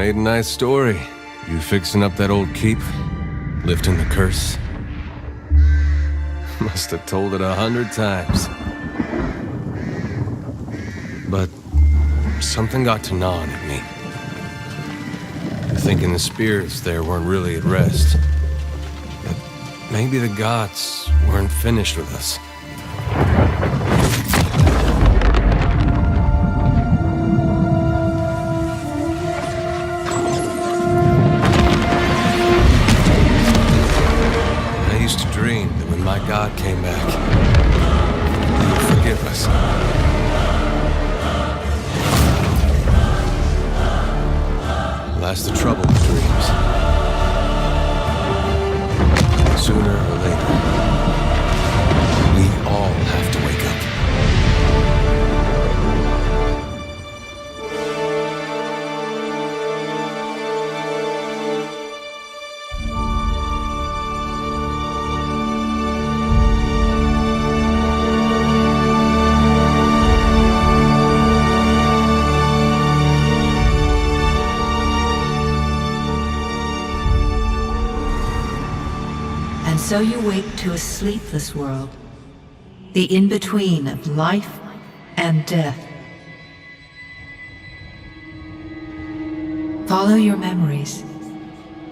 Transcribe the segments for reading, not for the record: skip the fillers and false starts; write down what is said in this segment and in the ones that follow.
made a nice story. You fixing up that old keep? Lifting the curse? Must have told it 100 times. But something got to gnawing at me. Thinking the spirits there weren't really at rest. That maybe the gods weren't finished with us. I used to dream that when my God came back, he would forgive us. That's the trouble with dreams. Sooner or later, we all have to wake up. So you wake to a sleepless world, the in-between of life and death. Follow your memories.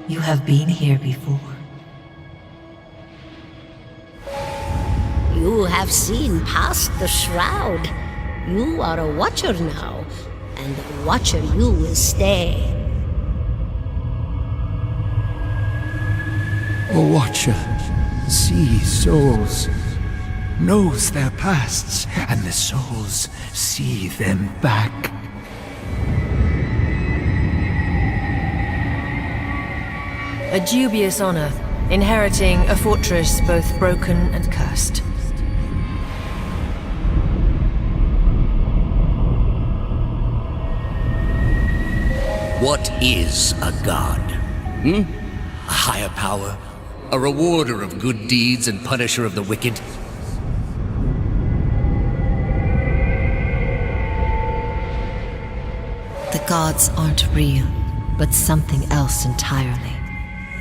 You have been here before. You have seen past the shroud. You are a watcher now, and a watcher you will stay. A watcher sees souls, knows their pasts, and the souls see them back. A dubious honor, inheriting a fortress both broken and cursed. What is a god? A higher power? A rewarder of good deeds and punisher of the wicked? The gods aren't real, but something else entirely.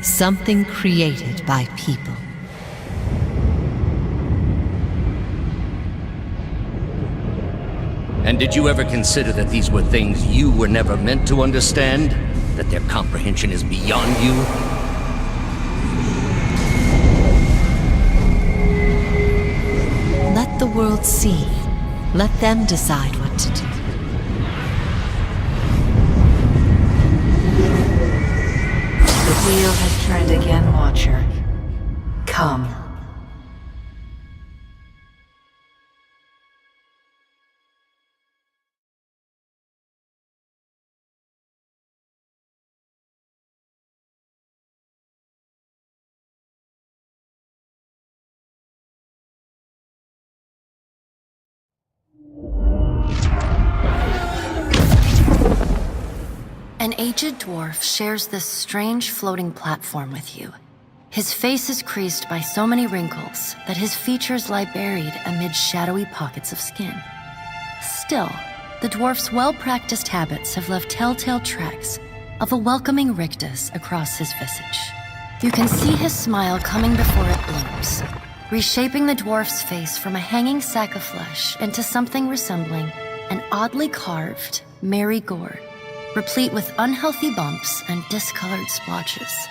Something created by people. And did you ever consider that these were things you were never meant to understand? That their comprehension is beyond you? Let the world see. Let them decide what to do. The wheel has turned again, Watcher. Come. An aged dwarf shares this strange floating platform with you. His face is creased by so many wrinkles that his features lie buried amid shadowy pockets of skin. Still, the dwarf's well-practiced habits have left telltale tracks of a welcoming rictus across his visage. You can see his smile coming before it blooms, reshaping the dwarf's face from a hanging sack of flesh into something resembling an oddly carved, merry gourd, replete with unhealthy bumps and discolored splotches.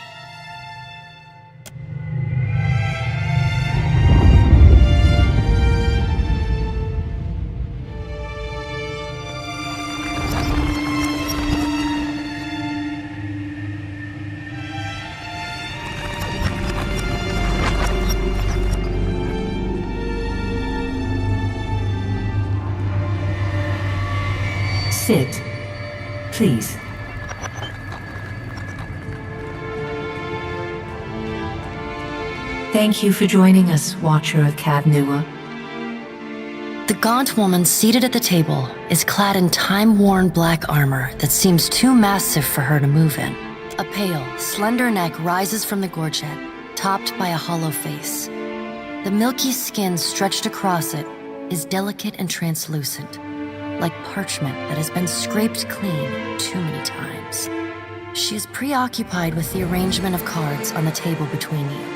Sit. Please. Thank you for joining us, Watcher of Cadnua. The gaunt woman seated at the table is clad in time-worn black armor that seems too massive for her to move in. A pale, slender neck rises from the gorget, topped by a hollow face. The milky skin stretched across it is delicate and translucent, like parchment that has been scraped clean too many times. She is preoccupied with the arrangement of cards on the table between you.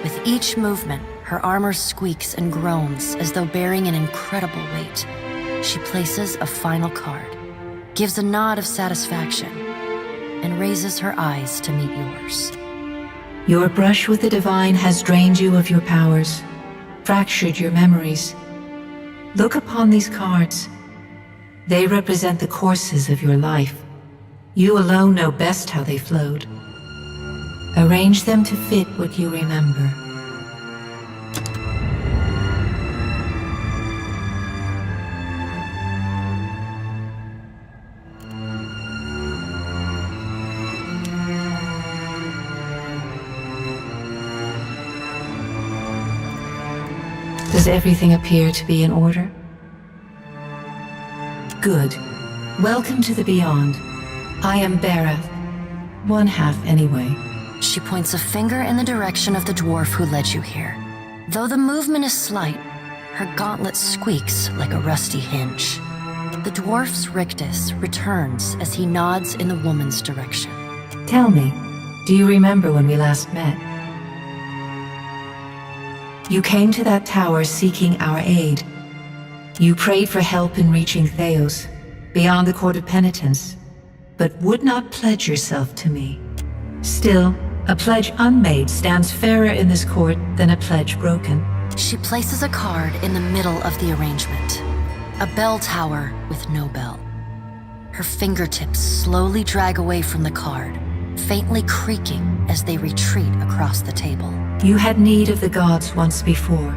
With each movement, her armor squeaks and groans as though bearing an incredible weight. She places a final card, gives a nod of satisfaction, and raises her eyes to meet yours. Your brush with the divine has drained you of your powers, fractured your memories. Look upon these cards. They represent the courses of your life. You alone know best how they flowed. Arrange them to fit what you remember. Does everything appear to be in order? Good. Welcome to the Beyond. I am Barath. One half, anyway. She points a finger in the direction of the dwarf who led you here. Though the movement is slight, her gauntlet squeaks like a rusty hinge. The dwarf's rictus returns as he nods in the woman's direction. Tell me, do you remember when we last met? You came to that tower seeking our aid. You prayed for help in reaching Theos, beyond the Court of Penitence, but would not pledge yourself to me. Still, a pledge unmade stands fairer in this court than a pledge broken. She places a card in the middle of the arrangement. A bell tower with no bell. Her fingertips slowly drag away from the card, faintly creaking as they retreat across the table. You had need of the gods once before.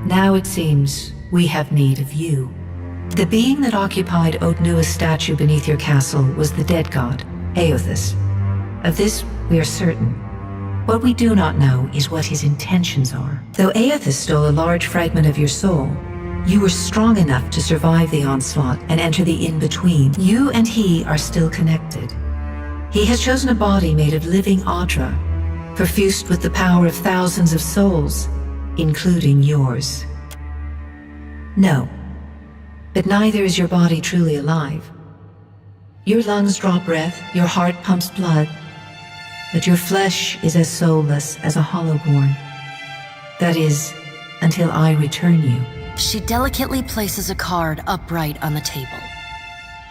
Now it seems we have need of you. The being that occupied Otnua's statue beneath your castle was the dead god, Aothus. Of this, we are certain. What we do not know is what his intentions are. Though Aothus stole a large fragment of your soul, you were strong enough to survive the onslaught and enter the in-between. You and he are still connected. He has chosen a body made of living Audra, perfused with the power of thousands of souls, including yours. No. But neither is your body truly alive. Your lungs draw breath, your heart pumps blood, but your flesh is as soulless as a hollowborn. That is, until I return you. She delicately places a card upright on the table.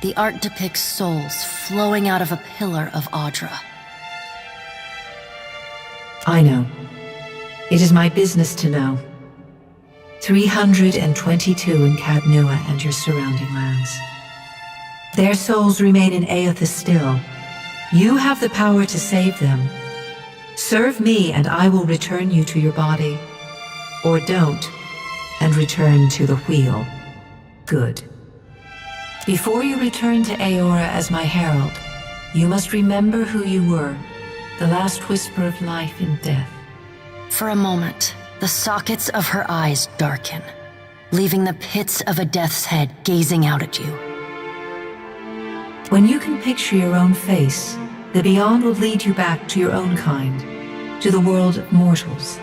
The art depicts souls flowing out of a pillar of Audra. I know. It is my business to know. 322 in Cadnua and your surrounding lands. Their souls remain in Aothus still. You have the power to save them. Serve me and I will return you to your body. Or don't, and return to the wheel. Good. Before you return to Aora as my herald, you must remember who you were, the last whisper of life in death. For a moment, the sockets of her eyes darken, leaving the pits of a death's head gazing out at you. When you can picture your own face, the Beyond will lead you back to your own kind, to the world of mortals.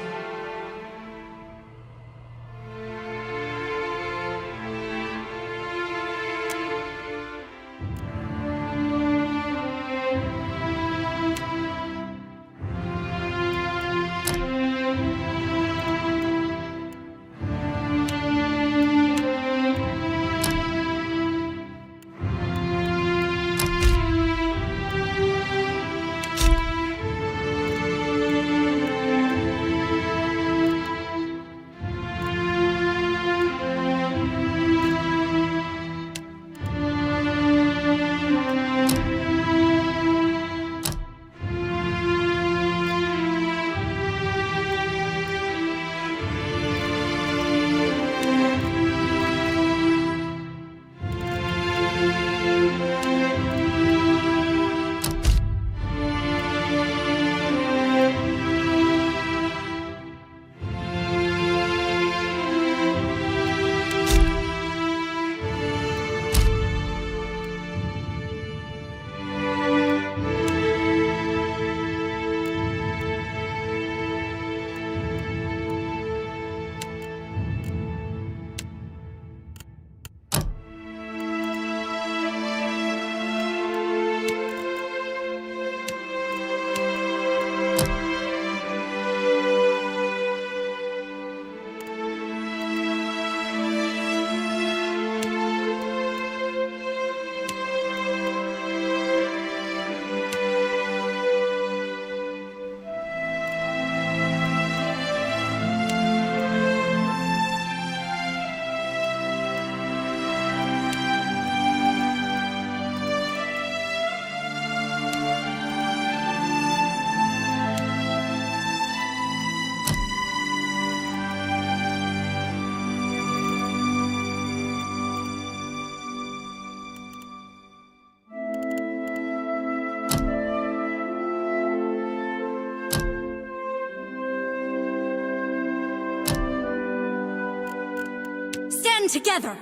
stand together!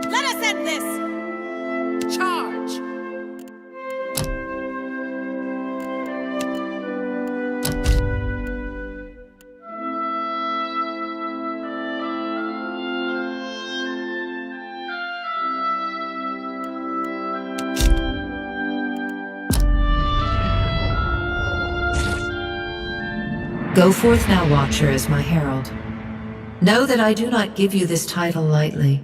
Let us end this! Charge! Go forth now, Watcher, as my herald. Know that I do not give you this title lightly.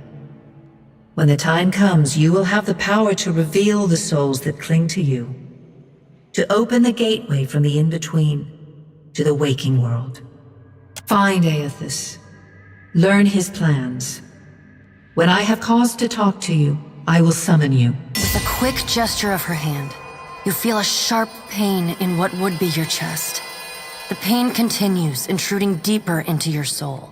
When the time comes, you will have the power to reveal the souls that cling to you, to open the gateway from the in-between to the waking world. Find Aethys. Learn his plans. When I have cause to talk to you, I will summon you. With a quick gesture of her hand, you feel a sharp pain in what would be your chest. The pain continues, intruding deeper into your soul.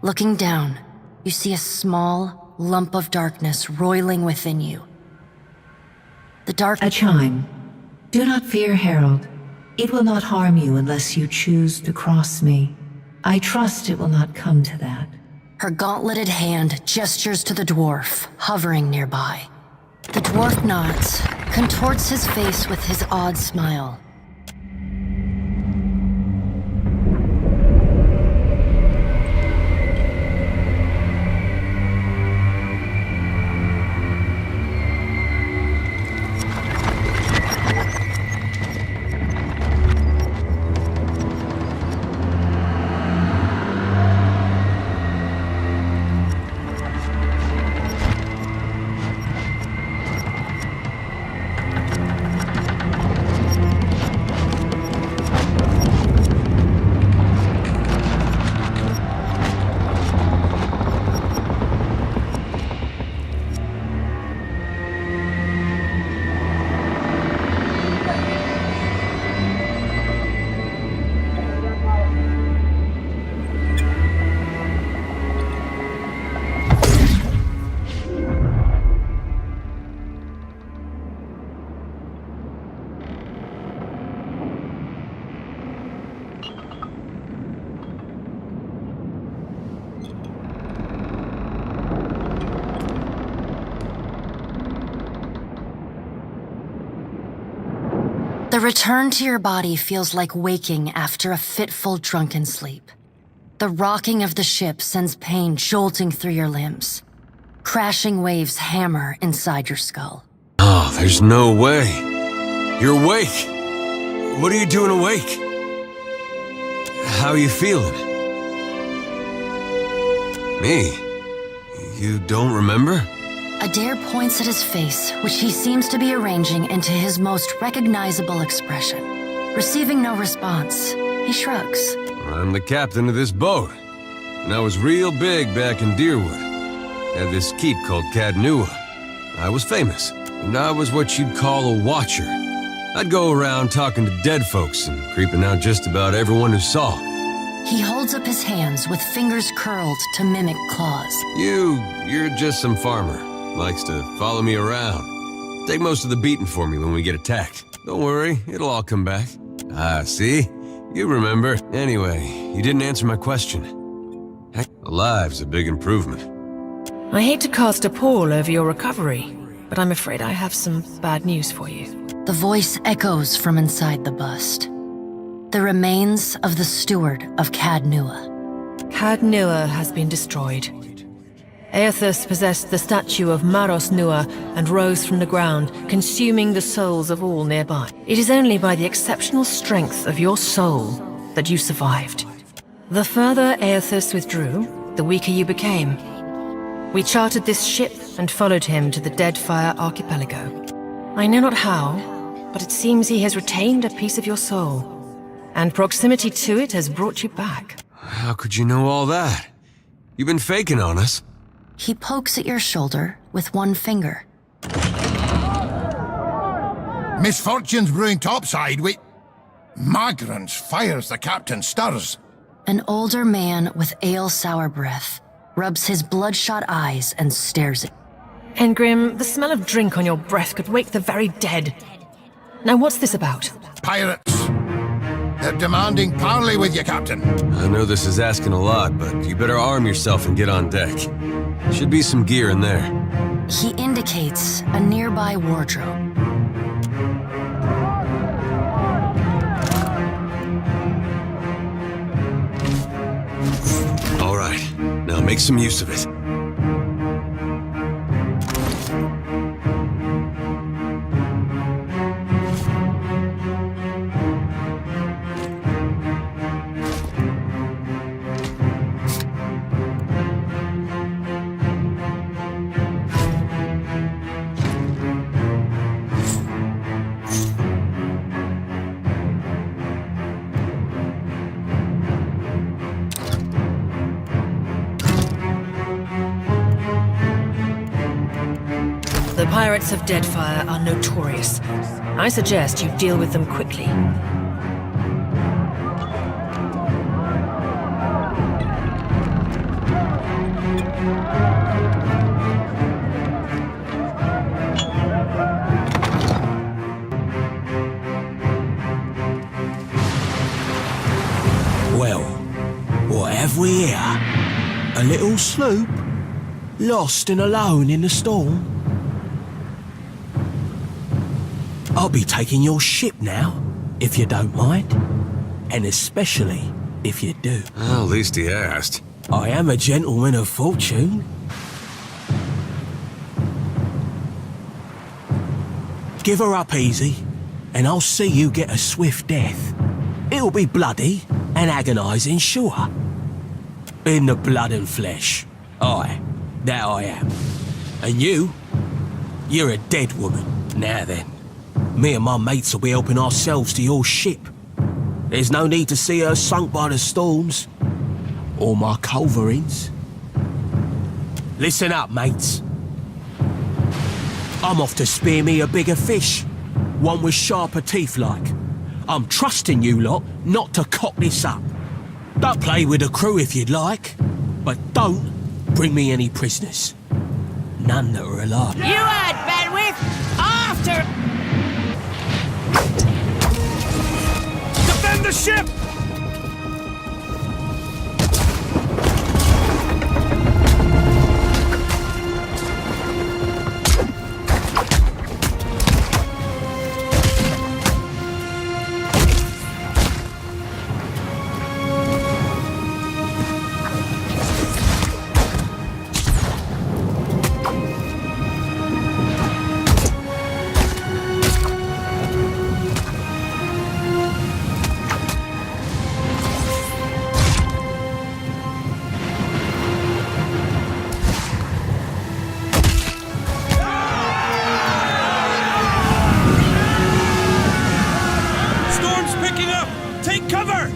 Looking down, you see a small lump of darkness roiling within you. The dark... A chime. Do not fear, Herald. It will not harm you unless you choose to cross me. I trust it will not come to that. Her gauntleted hand gestures to the dwarf, hovering nearby. The dwarf nods, contorts his face with his odd smile. The return to your body feels like waking after a fitful drunken sleep. The rocking of the ship sends pain jolting through your limbs. Crashing waves hammer inside your skull. Oh, there's no way. You're awake. What are you doing awake? How are you feeling? Me? You don't remember? Adair points at his face, which he seems to be arranging into his most recognizable expression. Receiving no response, he shrugs. I'm the captain of this boat, and I was real big back in Deerwood. Had this keep called Cadnua. I was famous, and I was what you'd call a watcher. I'd go around talking to dead folks and creeping out just about everyone who saw. He holds up his hands with fingers curled to mimic claws. You're just some farmer. Likes to follow me around. Take most of the beating for me when we get attacked. Don't worry, it'll all come back. Ah, see? You remember. Anyway, you didn't answer my question. Heck, alive's a big improvement. I hate to cast a pall over your recovery, but I'm afraid I have some bad news for you. The voice echoes from inside the bust. The remains of the steward of Cadnua. Cadnua has been destroyed. Aethys possessed the statue of Maros Nua and rose from the ground, consuming the souls of all nearby. It is only by the exceptional strength of your soul that you survived. The further Aethys withdrew, the weaker you became. We chartered this ship and followed him to the Deadfire archipelago. I know not how, but it seems he has retained a piece of your soul, and proximity to it has brought you back. How could you know all that? You've been faking on us. He pokes at your shoulder with one finger. Misfortune's brewing topside. Magrants fires the captain stirs. An older man with ale-sour breath rubs his bloodshot eyes and stares at you. Engrim, the smell of drink on your breath could wake the very dead. Now what's this about? Pirates. They're demanding parley with you, Captain. I know this is asking a lot, but you better arm yourself and get on deck. Should be some gear in there. He indicates a nearby wardrobe. All right, now make some use of it. The pirates of Deadfire are notorious. I suggest you deal with them quickly. Well, what have we here? A little sloop? Lost and alone in the storm? I'll be taking your ship now, if you don't mind. And especially if you do. Well, at least he asked. I am a gentleman of fortune. Give her up easy, and I'll see you get a swift death. It'll be bloody and agonising, sure. In the blood and flesh. Aye, that I am. And you're a dead woman. Now then, me and my mates will be helping ourselves to your ship. There's no need to see her sunk by the storms. Or my culverins. Listen up, mates. I'm off to spear me a bigger fish. One with sharper teeth like. I'm trusting you lot not to cock this up. Don't play with the crew if you'd but don't bring me any prisoners. None that are alive. You had bandwidth after... Defend the ship! Take cover!